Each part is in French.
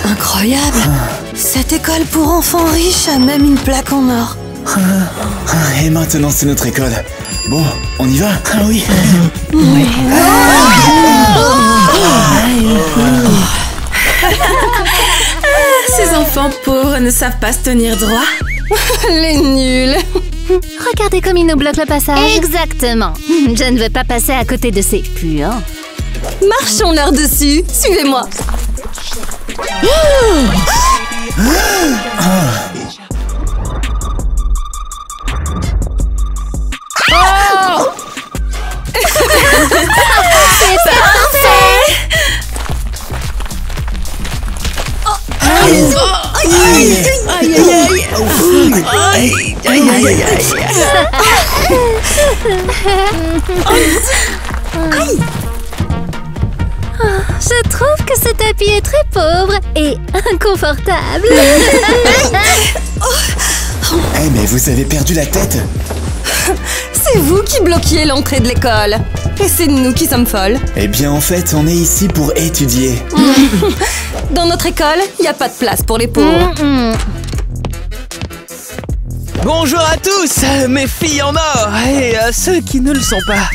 Incroyable! Cette école pour enfants riches a même une plaque en or. Et maintenant, c'est notre école. Bon, on y va? Ah oui. Ces enfants pauvres ne savent pas se tenir droit. Les nuls. Regardez comme ils nous bloquent le passage. Exactement. Je ne veux pas passer à côté de ces puants. Marchons leur dessus. Suivez-moi. C'est parfait. Je trouve que ce tapis est très pauvre et inconfortable. Eh, mais vous avez perdu la tête. C'est vous qui bloquiez l'entrée de l'école. Et c'est nous qui sommes folles. Eh bien, en fait, on est ici pour étudier. Dans notre école, il n'y a pas de place pour les pauvres. Bonjour à tous, mes filles en or, et à ceux qui ne le sont pas.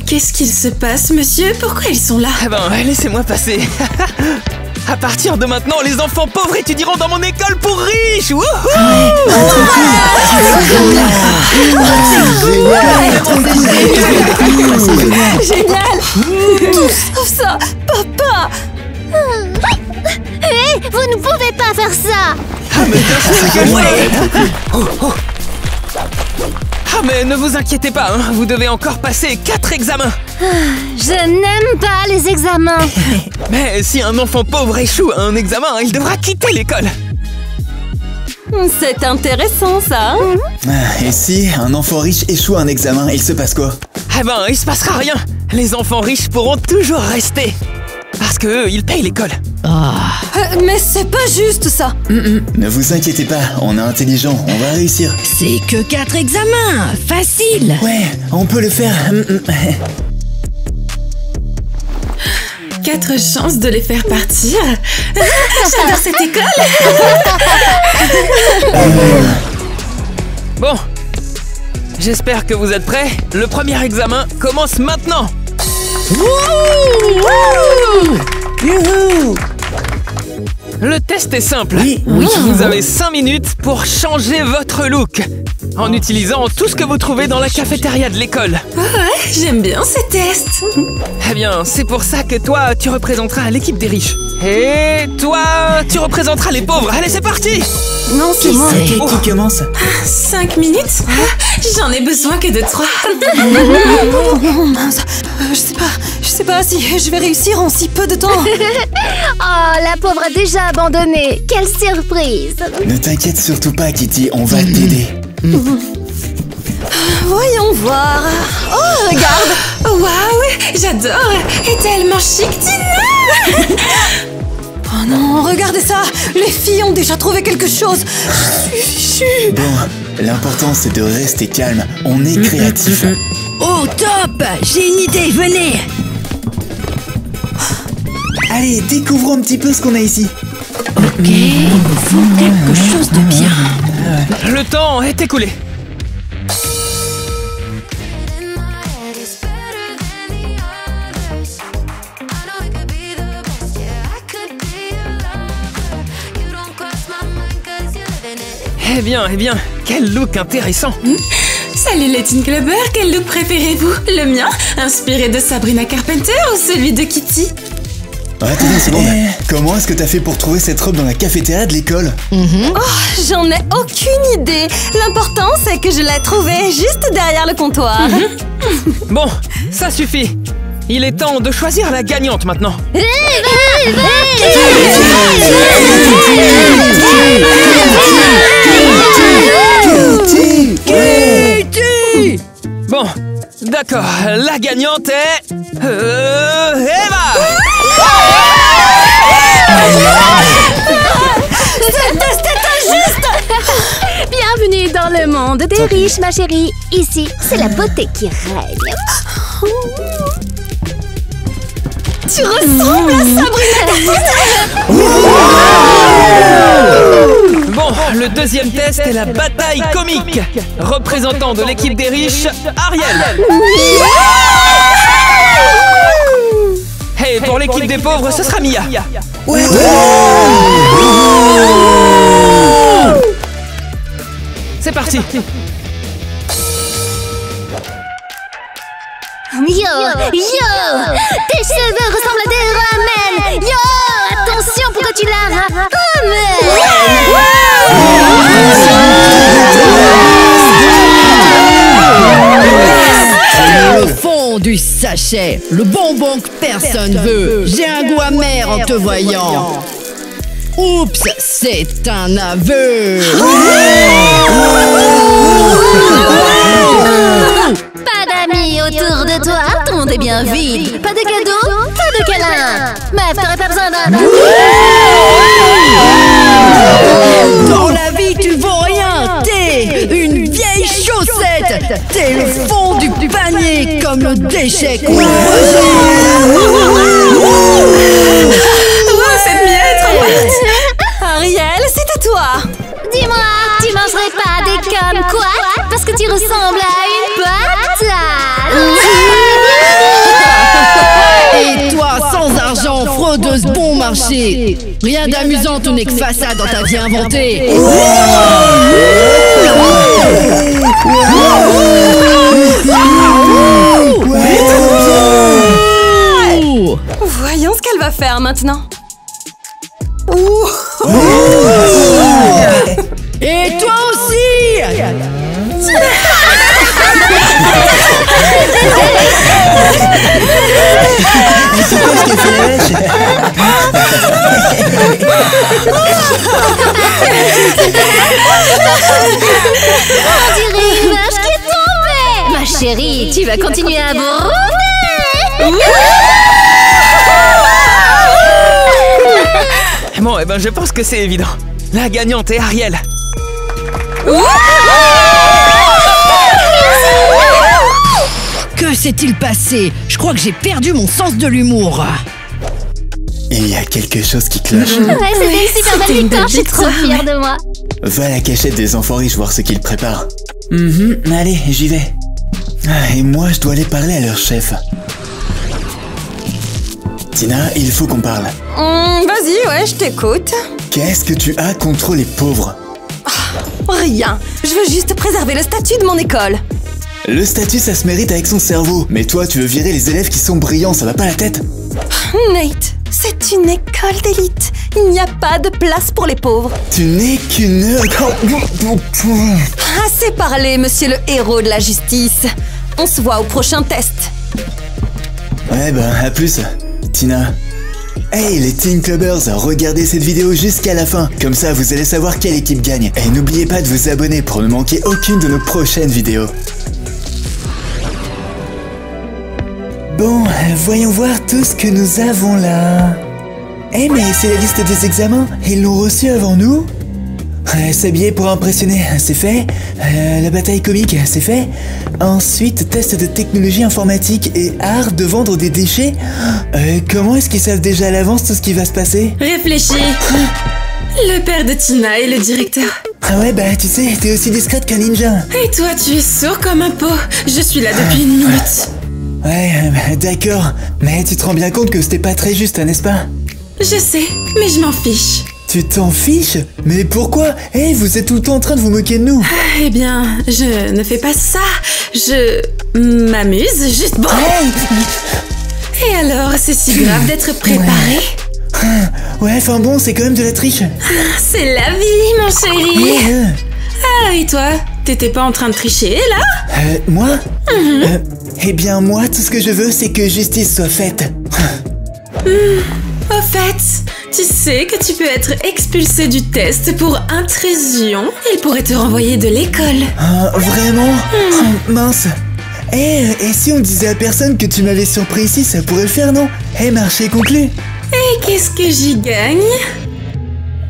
Qu'est-ce qu'il se passe, monsieur? Pourquoi ils sont là? Eh ben, laissez-moi passer. À partir de maintenant, les enfants pauvres étudieront dans mon école pour riches. Wouhou! Génial! Tout sauf ça! Papa! Hé, vous ne pouvez pas faire ça. Ah, mais bien sûr que Ah, mais ne vous inquiétez pas, hein, vous devez encore passer 4 examens. Je n'aime pas les examens. Mais si un enfant pauvre échoue à un examen, il devra quitter l'école. C'est intéressant, ça. Et si un enfant riche échoue à un examen, il se passe quoi? Eh ben, il se passera rien. Les enfants riches pourront toujours rester. Parce qu'eux, ils payent l'école. Mais c'est pas juste, ça. Ne vous inquiétez pas, on est intelligent, on va réussir. C'est que 4 examens. Facile. Ouais, on peut le faire. 4 chances de les faire partir. J'adore cette école. Bon, j'espère que vous êtes prêts. Le premier examen commence maintenant. Le test est simple. Oui. Vous avez 5 minutes pour changer votre look en utilisant tout ce que vous trouvez dans la cafétéria de l'école. Ouais, j'aime bien ces tests. Eh bien, c'est pour ça que toi, tu représenteras l'équipe des riches. Et toi, tu représenteras les pauvres. Allez, c'est parti! Non, c'est moi. Qui commence? 5 minutes? J'en ai besoin que de 3. Mince. Je sais pas si je vais réussir en si peu de temps. Oh, la pauvre a déjà abandonné. Quelle surprise. Ne t'inquiète surtout pas, Kitty, on va t'aider. Voyons voir. Oh, regarde. Waouh, j'adore. Et tellement chic, Tina. Oh non, regardez ça. Les filles ont déjà trouvé quelque chose. Je suis fichue. Bon, l'important c'est de rester calme, on est créatif. Oh, top. J'ai une idée, venez. Allez, découvrons un petit peu ce qu'on a ici. Ok, il me faut quelque chose de bien. Le temps est écoulé. Eh bien, quel look intéressant. Salut les Teen Clubbers, quel look préférez-vous? Le mien, inspiré de Sabrina Carpenter ou celui de Kitty? Attends une seconde, comment est-ce que t'as fait pour trouver cette robe dans la cafétéria de l'école? J'en ai aucune idée. L'important, c'est que je l'ai trouvée juste derrière le comptoir. Bon, ça suffit. Il est temps de choisir la gagnante maintenant. Bon, d'accord, la gagnante est... Eva. Ce test est injuste. Bienvenue dans le monde des riches, ma chérie. Ici, c'est la beauté qui règne. Tu ressembles à Sabrina Carpenter. Bon, le deuxième test est la bataille comique. Représentant de l'équipe des riches, Ariel. Et pour l'équipe des pauvres, ce sera Mia. Ouais. C'est parti. Yo, tes cheveux ressemblent à des ramen. Yo, attention, pourquoi tu la Le fond du sachet, le bonbon que personne veut. J'ai un goût amer en te voyant. Oups, c'est un aveu. Pas d'amis autour de toi, ton monde est bien vide. Pas de cadeaux, pas de câlins. Meuf, t'aurais pas besoin d'un... Dans la vie, tu vaux rien. T'es une vieille chaussette. T'es le fond du panier, comme le déchet qu'on rejette. Cette miette. Ariel, c'est à toi. Dis-moi, tu mangerais pas des comme quoi? Parce que tu ressembles à une patate. Et toi, sans argent, fraudeuse bon marché. Rien d'amusant, tout n'est que façade dans ta vie inventée. Voyons ce qu'elle va faire maintenant. Et toi aussi. C'est quoi ce qu'elle fait, wesh? On dirait une vache qui est tombée. Ma chérie, tu vas continuer à brouter. Bon, eh ben, je pense que c'est évident. La gagnante est Ariel. Que s'est-il passé? Je crois que j'ai perdu mon sens de l'humour. Il y a quelque chose qui cloche. Ouais, c'était une super belle victoire, je suis trop fière de moi. Va à la cachette des enfants riches voir ce qu'ils préparent. Allez, j'y vais. Et moi, je dois aller parler à leur chef. Tina, il faut qu'on parle. Vas-y, ouais, je t'écoute. Qu'est-ce que tu as contre les pauvres? Rien. Je veux juste préserver le statut de mon école. Le statut, ça se mérite avec son cerveau. Mais toi, tu veux virer les élèves qui sont brillants, ça va pas la tête? Nate, c'est une école d'élite. Il n'y a pas de place pour les pauvres. Tu n'es qu'une... Assez parlé, monsieur le héros de la justice. On se voit au prochain test. Ouais, bah, à plus, Tina. Hey les Teen Clubbers, regardez cette vidéo jusqu'à la fin. Comme ça, vous allez savoir quelle équipe gagne. Et n'oubliez pas de vous abonner pour ne manquer aucune de nos prochaines vidéos. Bon, voyons voir tout ce que nous avons là. Eh mais c'est la liste des examens. Ils l'ont reçu avant nous. S'habiller pour impressionner, c'est fait. La bataille comique, c'est fait. Ensuite, test de technologie informatique et art de vendre des déchets. Comment est-ce qu'ils savent déjà à l'avance tout ce qui va se passer? Réfléchis. Le père de Tina est le directeur. Ah ouais, bah tu sais, t'es aussi discrète qu'un ninja. Et toi, tu es sourd comme un pot. Je suis là depuis une minute. Ouais, d'accord. Mais tu te rends bien compte que c'était pas très juste, n'est-ce pas? Je sais, mais je m'en fiche. Tu t'en fiches? Mais pourquoi? Hey, vous êtes tout le temps en train de vous moquer de nous. Eh bien, je ne fais pas ça. Je m'amuse, juste bon. Hey. Et alors, c'est si grave d'être préparé? Ouais, enfin bon, c'est quand même de la triche. C'est la vie, mon chéri. Ah, et toi? T'étais pas en train de tricher, là? Moi? Eh bien, moi, tout ce que je veux, c'est que justice soit faite. Au fait, tu sais que tu peux être expulsé du test pour intrusion. Il pourrait te renvoyer de l'école. Vraiment? Mince. Et si on disait à personne que tu m'avais surpris ici, ça pourrait le faire, non? Marché conclu. Et qu'est-ce que j'y gagne?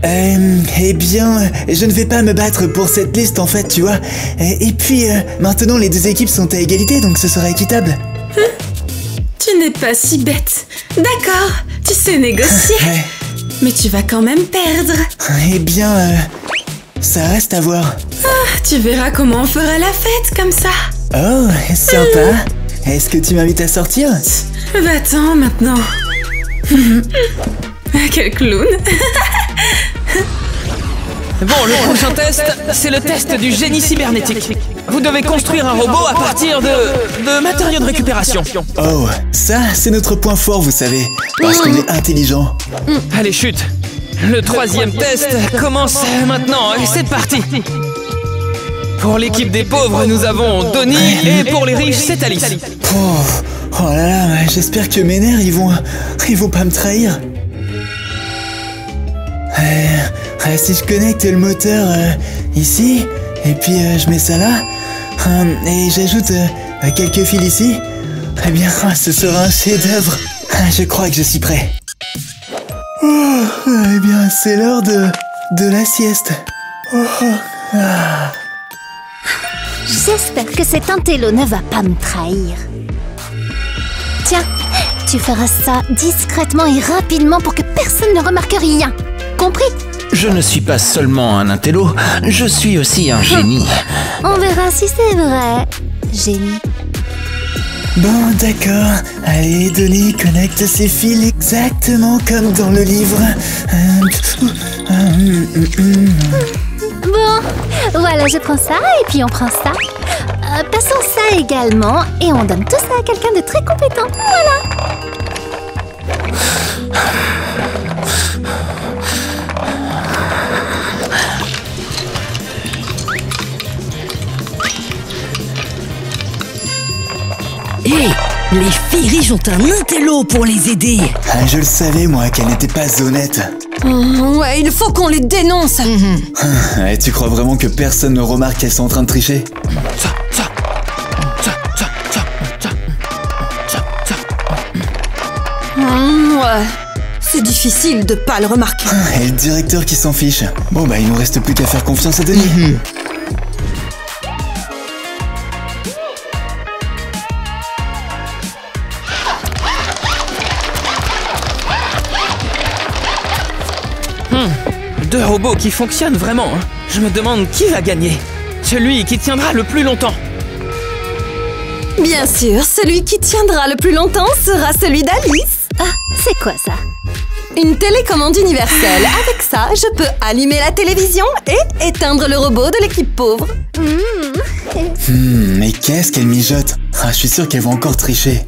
Eh bien, je ne vais pas me battre pour cette liste en fait, tu vois. Et puis, maintenant les deux équipes sont à égalité, donc ce sera équitable. Tu n'es pas si bête. D'accord, tu sais négocier. Ouais. Mais tu vas quand même perdre. Eh bien, ça reste à voir. Tu verras comment on fera la fête comme ça. Oh, sympa. Est-ce que tu m'invites à sortir? Va-t'en maintenant. Quel clown. Bon, le prochain test, c'est le test du génie cybernétique. Vous devez construire un robot à partir de matériaux de récupération. Oh, ça, c'est notre point fort, vous savez. Parce qu'on est intelligent. Allez, chute. Le troisième test commence maintenant et c'est parti. Pour l'équipe des pauvres, nous avons Donnie et pour les riches, c'est Alice. Oh là là, j'espère que mes nerfs, ils vont pas me trahir. Si je connecte le moteur ici, et puis je mets ça là, et j'ajoute quelques fils ici, eh bien, ce sera un chef-d'œuvre. Je crois que je suis prêt. Oh, eh bien, c'est l'heure de la sieste. J'espère que cet intello ne va pas me trahir. Tiens, tu feras ça discrètement et rapidement pour que personne ne remarque rien. Compris? Je ne suis pas seulement un intello, je suis aussi un génie. On verra si c'est vrai, génie. Bon, d'accord. Allez, Donnie, connecte ces fils exactement comme dans le livre. Bon, voilà, je prends ça et puis on prend ça. Passons ça également et on donne tout ça à quelqu'un de très compétent. Voilà. Hé, les filles riches ont un intello pour les aider. Je le savais, moi, qu'elle n'était pas honnête. Ouais, il faut qu'on les dénonce. Et tu crois vraiment que personne ne remarque qu'elles sont en train de tricher? Ouais, c'est difficile de pas le remarquer. Et le directeur qui s'en fiche. Bon, bah, il nous reste plus qu'à faire confiance à Donnie. Deux robots qui fonctionnent vraiment. Hein. Je me demande qui va gagner. Celui qui tiendra le plus longtemps. Bien sûr, celui qui tiendra le plus longtemps sera celui d'Alice. Ah, c'est quoi ça? Une télécommande universelle. Avec ça, je peux allumer la télévision et éteindre le robot de l'équipe pauvre. Mais qu'est-ce qu'elle mijote? Je suis sûr qu'elle va encore tricher.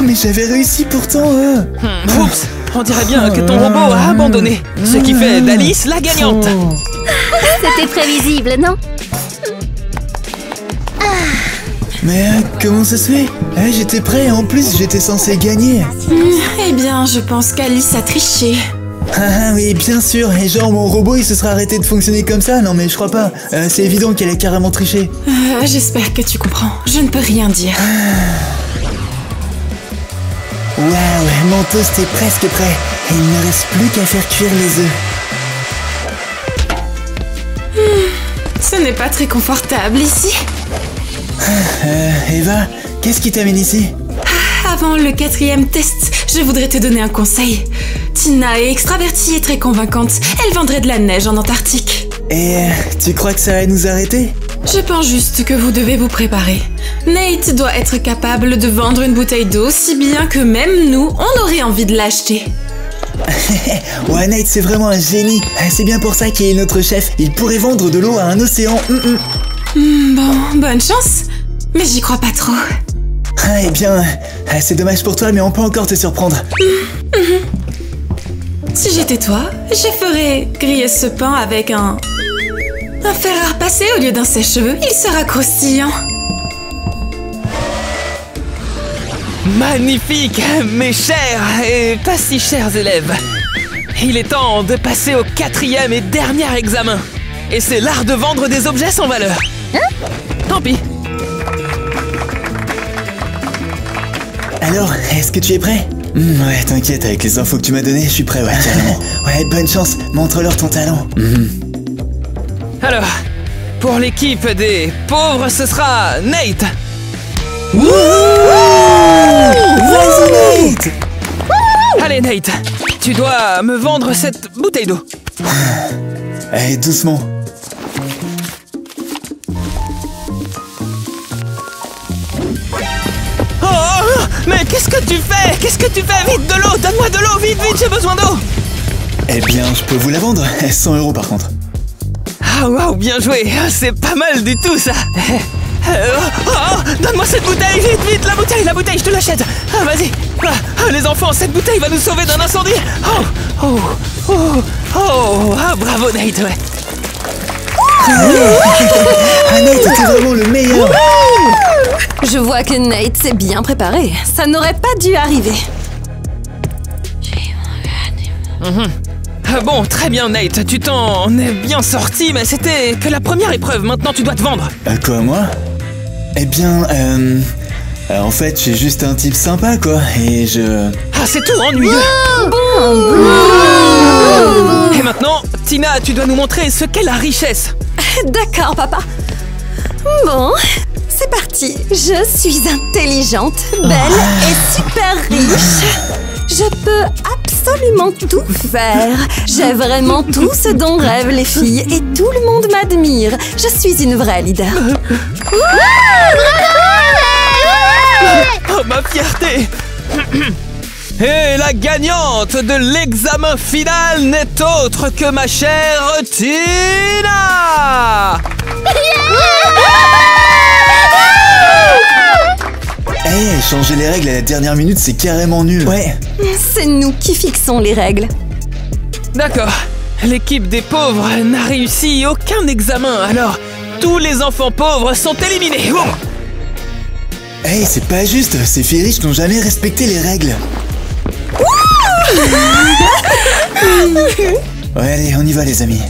Mais j'avais réussi pourtant. Oups, on dirait bien que ton robot a abandonné. Ce qui fait d'Alice la gagnante. C'était prévisible, non? Mais comment ça se fait? J'étais prêt, en plus j'étais censé gagner. Eh bien, je pense qu'Alice a triché. Ah oui, bien sûr. Et genre mon robot il se sera arrêté de fonctionner comme ça? Non mais je crois pas. C'est évident qu'elle a carrément triché. J'espère que tu comprends. Je ne peux rien dire. Waouh, mon toast est presque prêt. Et il ne reste plus qu'à faire cuire les œufs. Ce n'est pas très confortable ici. Eva, qu'est-ce qui t'amène ici? Avant le 4e test, je voudrais te donner un conseil. Tina est extravertie et très convaincante. Elle vendrait de la neige en Antarctique. Et tu crois que ça va nous arrêter? Je pense juste que vous devez vous préparer. Nate doit être capable de vendre une bouteille d'eau si bien que même nous, on aurait envie de l'acheter. Ouais, Nate, c'est vraiment un génie. C'est bien pour ça qu'il est notre chef. Il pourrait vendre de l'eau à un océan. Bon, bonne chance. Mais j'y crois pas trop. Eh bien, c'est dommage pour toi, mais on peut encore te surprendre. Si j'étais toi, je ferais griller ce pain avec un fer à repasser au lieu d'un sèche-cheveux. Il sera croustillant. Magnifique, mes chers et pas si chers élèves. Il est temps de passer au 4e et dernier examen. Et c'est l'art de vendre des objets sans valeur. Tant pis. Alors, est-ce que tu es prêt? Ouais, t'inquiète, avec les infos que tu m'as données, je suis prêt, ouais, carrément. Ouais, bonne chance, montre-leur ton talent. Alors, pour l'équipe des pauvres, ce sera Nate. Vas-y, Nate! Allez, Nate, tu dois me vendre cette bouteille d'eau. Allez, doucement. Oh, mais qu'est-ce que tu fais? Qu'est-ce que tu fais? Vite, de l'eau! Donne-moi de l'eau! Vite, vite, j'ai besoin d'eau! Eh bien, je peux vous la vendre. 100 € par contre. Ah, waouh, bien joué! C'est pas mal du tout, ça! Donne-moi cette bouteille! Vite, vite! La bouteille, je te l'achète! Ah, vas-y! Les enfants, cette bouteille va nous sauver d'un incendie! Ah, bravo, Nate, ouais! Ah, Nate, t'es vraiment le meilleur! Je vois que Nate s'est bien préparé. Ça n'aurait pas dû arriver. Bon, très bien, Nate, tu t'en es bien sorti, mais c'était que la première épreuve. Maintenant, tu dois te vendre. Quoi, moi? Eh bien, en fait, je suis juste un type sympa, quoi, et je... Ah, c'est tout ennuyeux! Et maintenant, Tina, tu dois nous montrer ce qu'est la richesse. D'accord, papa. Bon, c'est parti. Je suis intelligente, belle et super riche. Je peux absolument tout faire. J'ai vraiment tout ce dont rêvent les filles et tout le monde m'admire. Je suis une vraie leader. Oh, ma fierté! Et la gagnante de l'examen final n'est autre que ma chère Tina! Hey, changer les règles à la dernière minute, c'est carrément nul. Ouais. C'est nous qui fixons les règles. D'accord. L'équipe des pauvres n'a réussi aucun examen, alors tous les enfants pauvres sont éliminés. Hey, c'est pas juste. Ces filles riches n'ont jamais respecté les règles. Ouais, allez, on y va, les amis.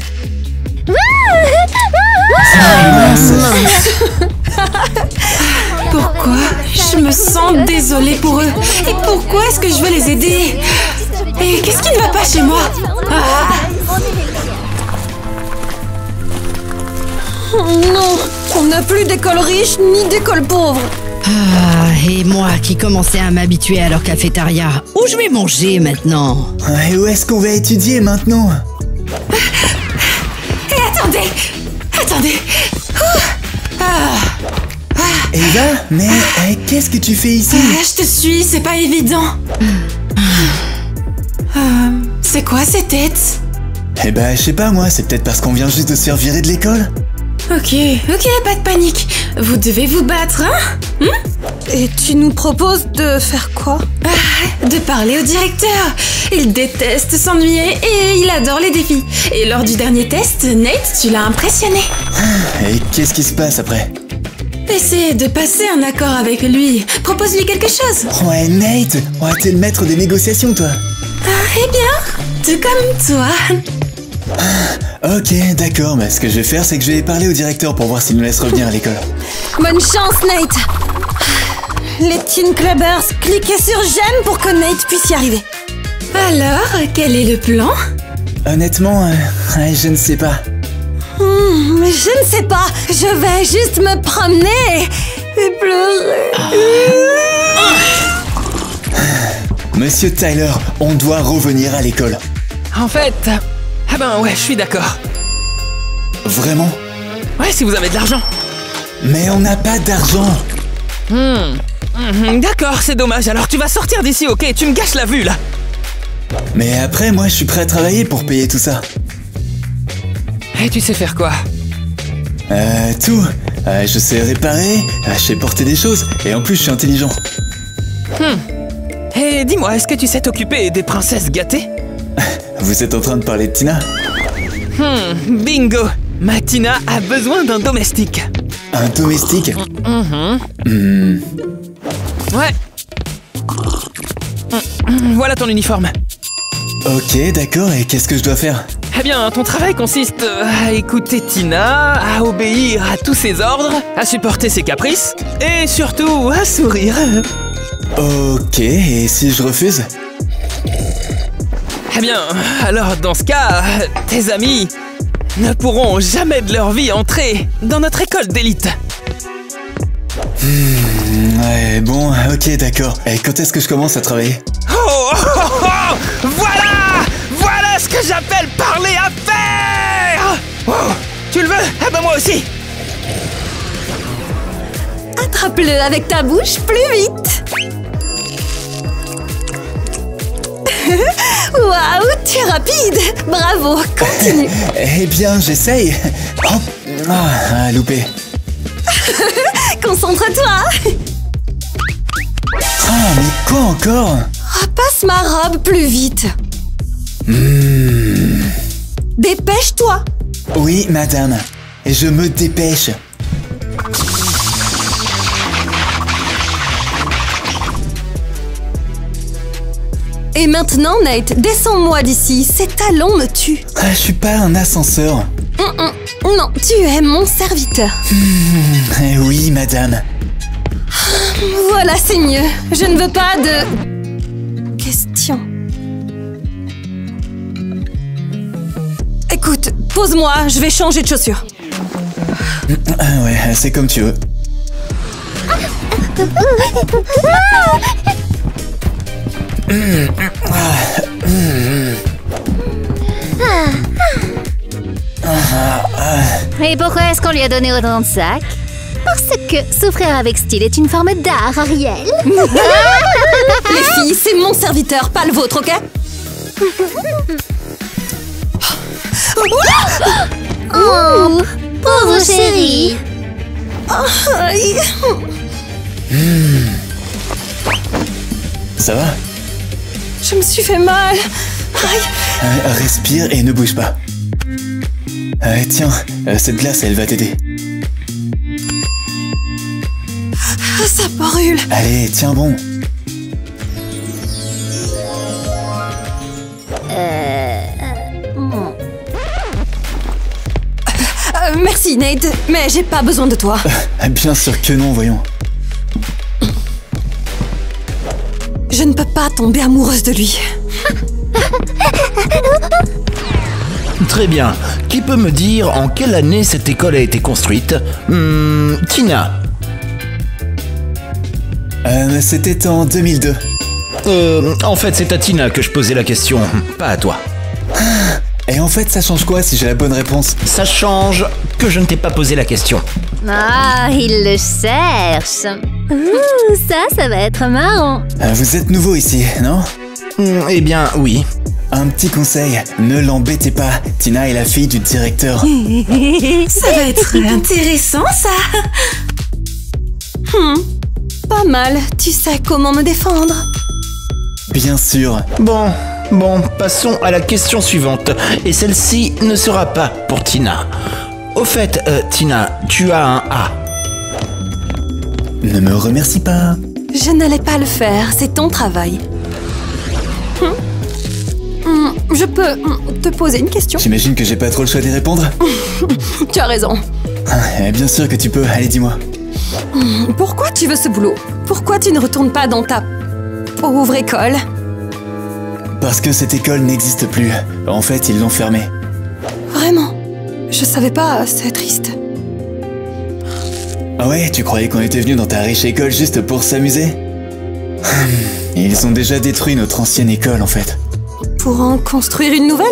Pourquoi je me sens désolée pour eux? Et pourquoi est-ce que je veux les aider? Et qu'est-ce qui ne va pas chez moi? Oh non, on n'a plus d'école riche ni d'école pauvre. Ah, et moi qui commençais à m'habituer à leur cafétéria. Où je vais manger maintenant? Et où est-ce qu'on va étudier maintenant? Et attendez. Eva, mais qu'est-ce que tu fais ici? Je te suis, c'est pas évident. C'est quoi ces têtes? Eh ben, je sais pas moi, c'est peut-être parce qu'on vient juste de se faire virer de l'école. Ok, pas de panique. Vous devez vous battre, hein? Et tu nous proposes de faire quoi? De parler au directeur. Il déteste s'ennuyer et il adore les défis. Et lors du dernier test, Nate, tu l'as impressionné. Et qu'est-ce qui se passe après? Essaie de passer un accord avec lui. Propose-lui quelque chose. Ouais, Nate, t'es le maître des négociations, toi. Eh bien, tout comme toi. Ok, d'accord, mais ce que je vais faire, c'est que je vais parler au directeur pour voir s'il nous laisse revenir à l'école. Bonne chance, Nate. Les Teen Clubbers, cliquez sur j'aime pour que Nate puisse y arriver. Alors, quel est le plan? Honnêtement, je ne sais pas. Je ne sais pas. Je vais juste me promener et pleurer. Monsieur Tyler, on doit revenir à l'école. En fait... Ah ben ouais, je suis d'accord. Vraiment? Ouais, si vous avez de l'argent. Mais on n'a pas d'argent. D'accord, c'est dommage. Alors tu vas sortir d'ici, ok? Tu me gâches la vue, là. Mais après, moi, je suis prêt à travailler pour payer tout ça. Et tu sais faire quoi? Tout. Je sais réparer, je sais porter des choses, et en plus, je suis intelligent. Et dis-moi, est-ce que tu sais t'occuper des princesses gâtées? Vous êtes en train de parler de Tina? Bingo! Ma Tina a besoin d'un domestique. Un domestique? Ouais. Voilà ton uniforme. Ok, d'accord, et qu'est-ce que je dois faire? Eh bien, ton travail consiste à écouter Tina, à obéir à tous ses ordres, à supporter ses caprices, et surtout à sourire. Ok, et si je refuse? Eh bien, alors dans ce cas, tes amis ne pourront jamais de leur vie entrer dans notre école d'élite. Ouais, bon, ok, d'accord. Et quand est-ce que je commence à travailler? Voilà! Voilà ce que j'appelle parler à faire! Oh, tu le veux? Ah bah moi aussi! Attrape-le avec ta bouche plus vite. Waouh, tu es rapide. Bravo, continue. Eh bien, j'essaye. Oh, loupé. Concentre-toi. Ah, mais quoi encore? Passe ma robe plus vite. Dépêche-toi. Oui, madame. Je me dépêche. Et maintenant, Nate, descends-moi d'ici. Ces talons me tuent. Je suis pas un ascenseur. Non, tu es mon serviteur. Oui, madame. Voilà, c'est mieux. Je ne veux pas de... questions. Écoute, pose-moi, je vais changer de chaussures. Ouais, c'est comme tu veux. Et pourquoi est-ce qu'on lui a donné autant de sacs? Parce que souffrir avec style est une forme d'art, Ariel. Les filles, c'est mon serviteur, pas le vôtre, ok? Oh, pauvre chérie. Ça va? Je me suis fait mal. Aïe. Respire et ne bouge pas. Tiens, cette glace, elle va t'aider. Ça brûle. Allez, tiens bon. Merci, Nate, mais j'ai pas besoin de toi. Bien sûr que non, voyons. Je ne peux pas tomber amoureuse de lui. Très bien. Qui peut me dire en quelle année cette école a été construite? Tina. C'était en 2002. En fait, c'est à Tina que je posais la question, pas à toi. Et en fait, ça change quoi si j'ai la bonne réponse? Ça change que je ne t'ai pas posé la question. Ah, il le cherche. Ouh, ça va être marrant. Vous êtes nouveau ici, non? Eh bien, oui. Un petit conseil, ne l'embêtez pas. Tina est la fille du directeur. Ça va être intéressant, ça. Pas mal. Tu sais comment me défendre. Bien sûr. Bon, passons à la question suivante. Et celle-ci ne sera pas pour Tina. Au fait, Tina, tu as un A. Ne me remercie pas. Je n'allais pas le faire, c'est ton travail. Je peux te poser une question? J'imagine que j'ai pas trop le choix d'y répondre. Tu as raison. Bien sûr que tu peux, allez dis-moi. Pourquoi tu veux ce boulot? Pourquoi tu ne retournes pas dans ta pauvre école? Parce que cette école n'existe plus. En fait, ils l'ont fermée. Vraiment? Je savais pas, c'est triste. Ah ouais, tu croyais qu'on était venu dans ta riche école juste pour s'amuser? Ils ont déjà détruit notre ancienne école en fait. Pour en construire une nouvelle?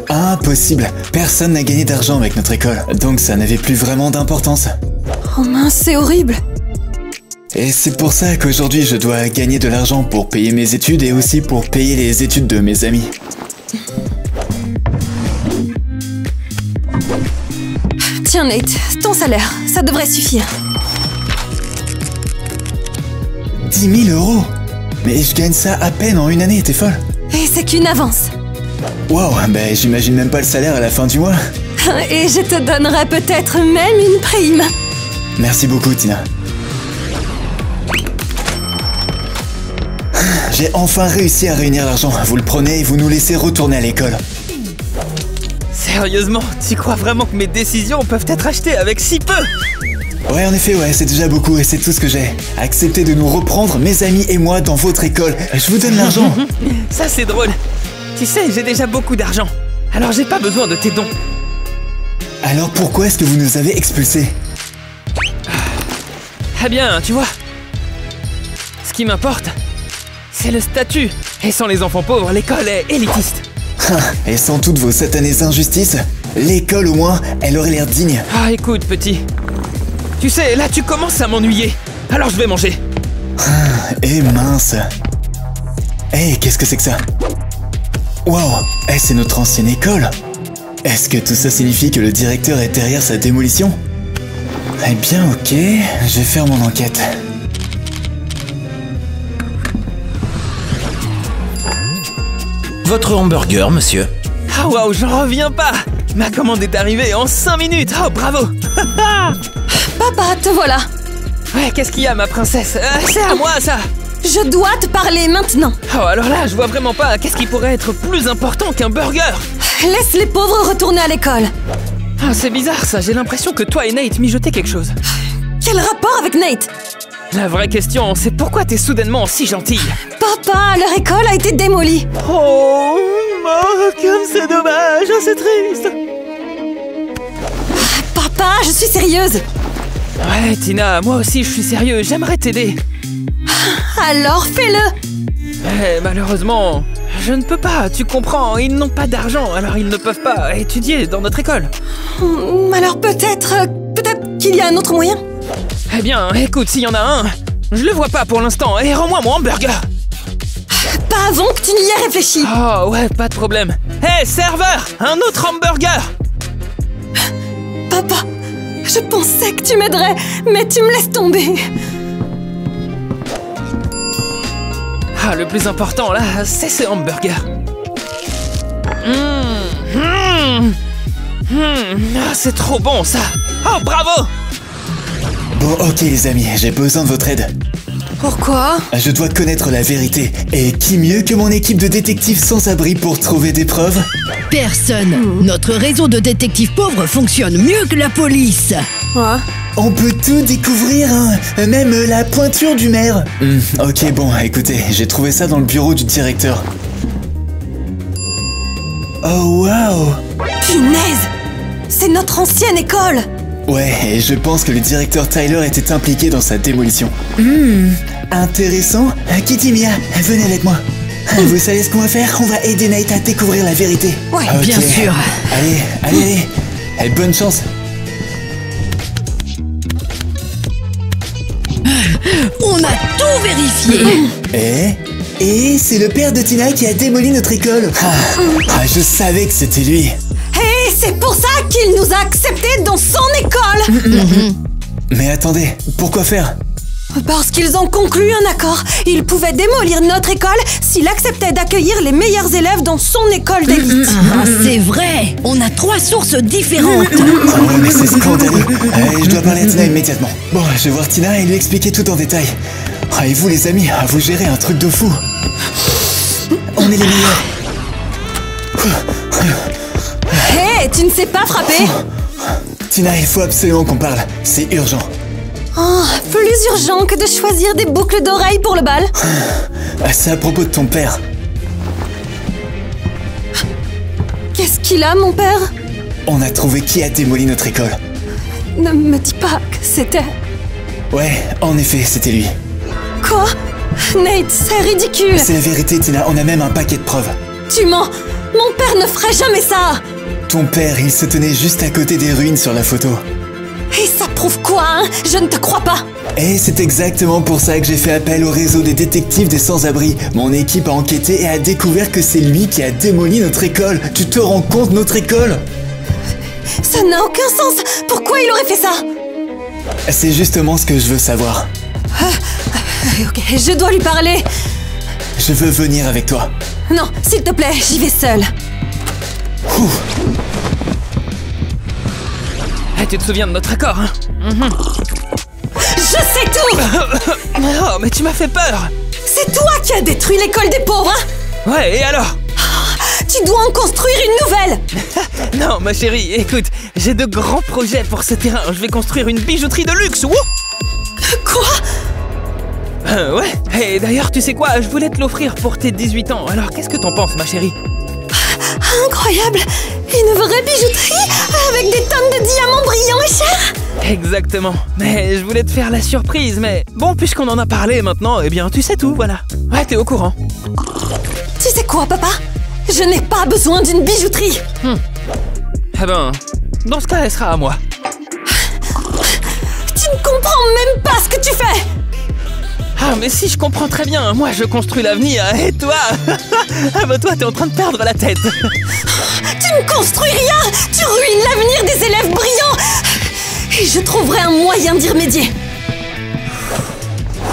Impossible. Personne n'a gagné d'argent avec notre école. Donc ça n'avait plus vraiment d'importance. Oh mince, c'est horrible. Et c'est pour ça qu'aujourd'hui je dois gagner de l'argent pour payer mes études et aussi pour payer les études de mes amis. Tiens Nate, ton salaire, ça devrait suffire. 10 000 €? Mais je gagne ça à peine en une année, t'es folle? Et c'est qu'une avance. Wow, ben j'imagine même pas le salaire à la fin du mois. Et je te donnerai peut-être même une prime. Merci beaucoup, Tina. J'ai enfin réussi à réunir l'argent. Vous le prenez et vous nous laissez retourner à l'école. Sérieusement, tu crois vraiment que mes décisions peuvent être achetées avec si peu? Ouais, en effet, ouais, c'est déjà beaucoup et c'est tout ce que j'ai. Acceptez de nous reprendre, mes amis et moi, dans votre école. Je vous donne l'argent. Ça, c'est drôle. Tu sais, j'ai déjà beaucoup d'argent. Alors j'ai pas besoin de tes dons. Alors pourquoi est-ce que vous nous avez expulsés? Eh bien, tu vois, ce qui m'importe, c'est le statut. Et sans les enfants pauvres, l'école est élitiste. Et sans toutes vos satanées injustices, l'école au moins, elle aurait l'air digne. Ah, écoute, petit. Tu sais, là, tu commences à m'ennuyer. Alors je vais manger. Et mince. Hey, qu'est-ce que c'est que ça? Wow, c'est notre ancienne école. Est-ce que tout ça signifie que le directeur est derrière sa démolition? Eh bien, ok, je vais faire mon enquête. Votre hamburger, monsieur. Ah waouh, j'en reviens pas. Ma commande est arrivée en 5 minutes. Oh, bravo. Papa, te voilà. Ouais, qu'est-ce qu'il y a, ma princesse? C'est à moi, ça. Je dois te parler maintenant. Oh, alors là, je vois vraiment pas qu'est-ce qui pourrait être plus important qu'un burger. Laisse les pauvres retourner à l'école. Ah, c'est bizarre, ça. J'ai l'impression que toi et Nate mijotaient quelque chose. Quel rapport avec Nate? La vraie question, c'est pourquoi t'es soudainement si gentille? Papa, leur école a été démolie. Oh, comme c'est dommage, c'est triste. Papa, je suis sérieuse. Ouais, Tina, moi aussi je suis sérieux, j'aimerais t'aider. Alors fais-le. Mais malheureusement, je ne peux pas, tu comprends, ils n'ont pas d'argent, alors ils ne peuvent pas étudier dans notre école. Alors peut-être qu'il y a un autre moyen. Eh bien, écoute, s'il y en a un, je le vois pas pour l'instant, et rends-moi mon hamburger. Pas avant que tu n'y aies réfléchi. Oh, ouais, pas de problème. Hé, serveur, un autre hamburger. Papa, je pensais que tu m'aiderais, mais tu me laisses tomber. Ah, le plus important là, c'est ce hamburger. Ah, c'est trop bon ça. Oh, bravo. Bon, ok les amis, j'ai besoin de votre aide. Pourquoi? Je dois connaître la vérité. Et qui mieux que mon équipe de détectives sans abri pour trouver des preuves? Personne. Notre réseau de détectives pauvres fonctionne mieux que la police. Ouais. On peut tout découvrir, hein. Même la pointure du maire. Ok, bon, écoutez, j'ai trouvé ça dans le bureau du directeur. Oh, waouh. Punaise! C'est notre ancienne école! Ouais, et je pense que le directeur Tyler était impliqué dans sa démolition. Intéressant. Kitty, Mia, venez avec moi. Vous savez ce qu'on va faire? On va aider Nate à découvrir la vérité. Ouais, Ok. bien sûr. Allez, bonne chance. On a tout vérifié. Et c'est le père de Tina qui a démoli notre école. Je savais que c'était lui. Et c'est pour ça qu'il nous a acceptés dans son école! Mais attendez, pourquoi faire? Parce qu'ils ont conclu un accord. Ils pouvaient démolir notre école s'il acceptait d'accueillir les meilleurs élèves dans son école d'élite. Ah, c'est vrai. On a 3 sources différentes. Oh, mais c'est scandaleux. Je dois parler à Tina immédiatement. Bon, je vais voir Tina et lui expliquer tout en détail. Et vous les amis, vous gérez un truc de fou. On est les meilleurs. Hé, tu ne sais pas frapper? Tina, il faut absolument qu'on parle. C'est urgent. Oh, plus urgent que de choisir des boucles d'oreilles pour le bal. C'est à propos de ton père. Qu'est-ce qu'il a, mon père? On a trouvé qui a démoli notre école. Ne me dis pas que c'était... Ouais, en effet, c'était lui. Quoi? Nate, c'est ridicule. C'est la vérité, Tina, on a même un paquet de preuves. Tu mens. Mon père ne ferait jamais ça. Ton père, il se tenait juste à côté des ruines sur la photo. Et ça prouve quoi, hein? Je ne te crois pas. Et c'est exactement pour ça que j'ai fait appel au réseau des détectives des sans-abri. Mon équipe a enquêté et a découvert que c'est lui qui a démoli notre école. Tu te rends compte, notre école? Ça n'a aucun sens. Pourquoi il aurait fait ça? C'est justement ce que je veux savoir. Ok, je dois lui parler. Je veux venir avec toi. Non, s'il te plaît, j'y vais seule. Hey, tu te souviens de notre accord, hein? Je sais tout. Oh, mais tu m'as fait peur. C'est toi qui as détruit l'école des pauvres, hein? Ouais, et alors? Tu dois en construire une nouvelle. Non, ma chérie, écoute, j'ai de grands projets pour ce terrain. Je vais construire une bijouterie de luxe, wouh! Quoi? Ouais, et d'ailleurs, tu sais quoi? Je voulais te l'offrir pour tes 18 ans. Alors, qu'est-ce que t'en penses, ma chérie? Incroyable. Une vraie bijouterie avec des tonnes de diamants brillants et chers. Exactement. Mais je voulais te faire la surprise, mais bon, puisqu'on en a parlé maintenant, eh bien, tu sais tout, voilà. Ouais, t'es au courant. Tu sais quoi, papa? Je n'ai pas besoin d'une bijouterie. Eh ben, dans ce cas, elle sera à moi. Tu ne comprends même pas ce que tu fais. Ah, mais si, je comprends très bien. Moi, je construis l'avenir, et toi ah bah toi, t'es en train de perdre la tête. Tu ne construis rien. Tu ruines l'avenir des élèves brillants. Et je trouverai un moyen d'y remédier.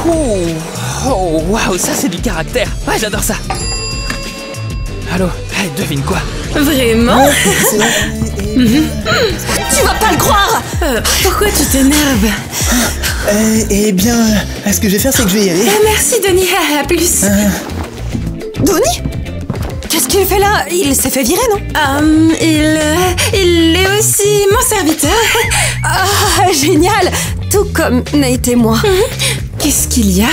Oh, waouh, ça c'est du caractère. Ouais, j'adore ça. Allô, hey, devine quoi? Vraiment? Tu vas pas le croire. Pourquoi tu t'énerves? Eh bien, ce que je vais faire, c'est que je vais y aller. Merci, Denis. À plus. Denis? Qu'est-ce qu'il fait là? Il s'est fait virer, non? Il est aussi mon serviteur. Ah, génial! Tout comme Nate et moi. Qu'est-ce qu'il y a?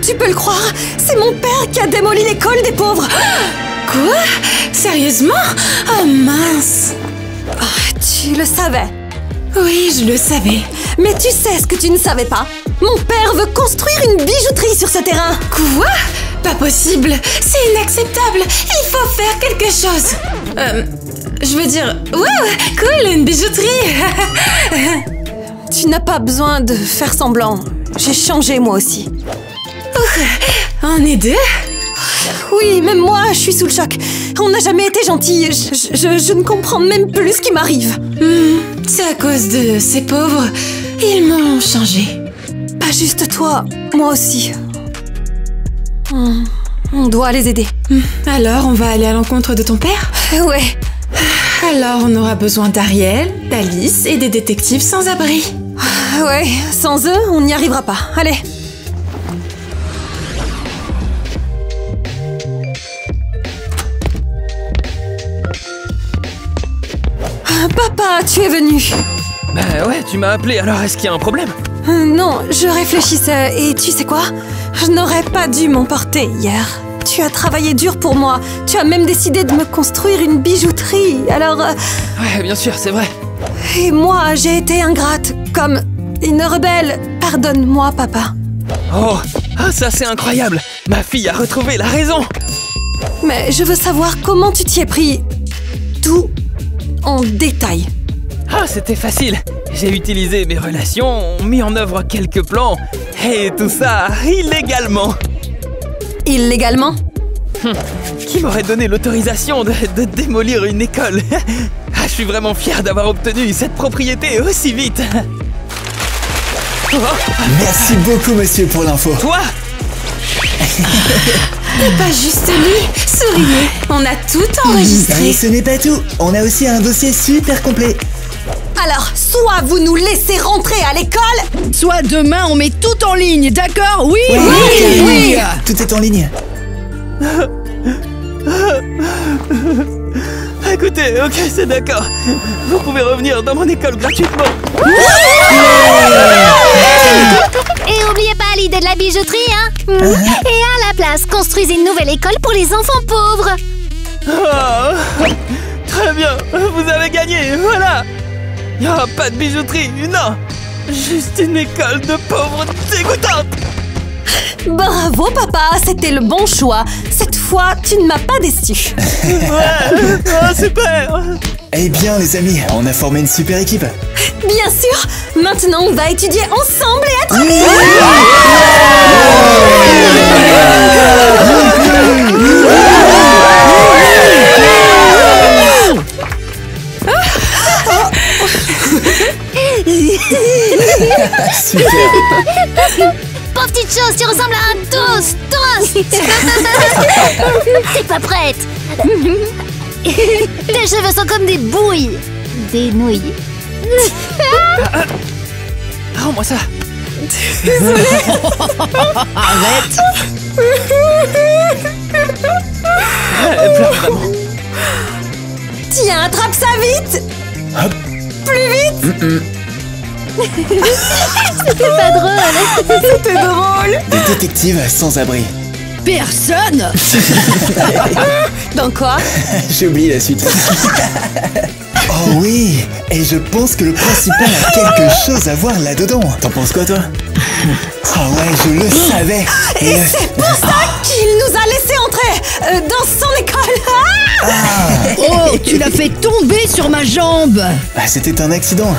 Tu peux le croire? C'est mon père qui a démoli l'école des pauvres. Quoi? Sérieusement? Oh mince! Tu le savais? Oui, je le savais. Mais tu sais ce que tu ne savais pas? Mon père veut construire une bijouterie sur ce terrain. Quoi? Pas possible. C'est inacceptable. Il faut faire quelque chose. Je veux dire... Wow, cool, une bijouterie. Tu n'as pas besoin de faire semblant. J'ai changé moi aussi. On est deux? Oui, même moi, je suis sous le choc. On n'a jamais été gentils. Je ne comprends même plus ce qui m'arrive. C'est à cause de ces pauvres. Ils m'ont changé. Pas juste toi, moi aussi. On doit les aider. Alors, on va aller à l'encontre de ton père? Ouais. Alors, on aura besoin d'Ariel, d'Alice et des détectives sans abri. Ouais, sans eux, on n'y arrivera pas. Allez. Papa, tu es venu. Bah ouais, tu m'as appelé, alors est-ce qu'il y a un problème? Non, je réfléchissais et tu sais quoi? Je n'aurais pas dû m'emporter hier. Tu as travaillé dur pour moi. Tu as même décidé de me construire une bijouterie, alors... Ouais, bien sûr, c'est vrai. Et moi, j'ai été ingrate, comme une rebelle. Pardonne-moi, papa. Oh, ça c'est incroyable. Ma fille a retrouvé la raison. Mais je veux savoir comment tu t'y es pris. Tout en détail. Ah, c'était facile. J'ai utilisé mes relations, mis en œuvre quelques plans, et tout ça illégalement. Illégalement? Qui m'aurait donné l'autorisation de démolir une école? Je suis vraiment fier d'avoir obtenu cette propriété aussi vite. Merci beaucoup, monsieur, pour l'info. Toi? Et pas juste lui. Souriez, on a tout enregistré. Et ce n'est pas tout. On a aussi un dossier super complet. Alors, soit vous nous laissez rentrer à l'école, Soit demain, on met tout en ligne, d'accord? Oui, Oui. Tout est en ligne. Écoutez, ok, c'est d'accord. Vous pouvez revenir dans mon école gratuitement. Et oubliez pas l'idée de la bijouterie, hein? Et à la place, construisez une nouvelle école pour les enfants pauvres. Oh, très bien, vous avez gagné, voilà. Il n'y aura pas de bijouterie, non. Juste une école de pauvres dégoûtantes. bravo papa, c'était le bon choix. Cette fois, tu ne m'as pas déçu. Ouais, oh, super. Eh bien, les amis, on a formé une super équipe. Bien sûr, maintenant on va étudier ensemble et être amis. Super. Pauvre petite chose, tu ressembles à un toast. T'es pas prête. Tes cheveux sont comme des bouilles. Des nouilles. Rends-moi ça. Arrête. Elle pleure vraiment. Tiens, attrape ça vite. Hop. Plus vite. C'est pas drôle. C'était drôle. Des détectives sans abri. personne. Dans quoi? J'ai oublié la suite. Oh oui, et je pense que le principal a quelque chose à voir là-dedans. T'en penses quoi, toi? Ah ouais, je le savais. Et c'est pour ça qu'il nous a laissé entrer dans son école. Oh, tu l'as fait tomber sur ma jambe. Ah, c'était un accident.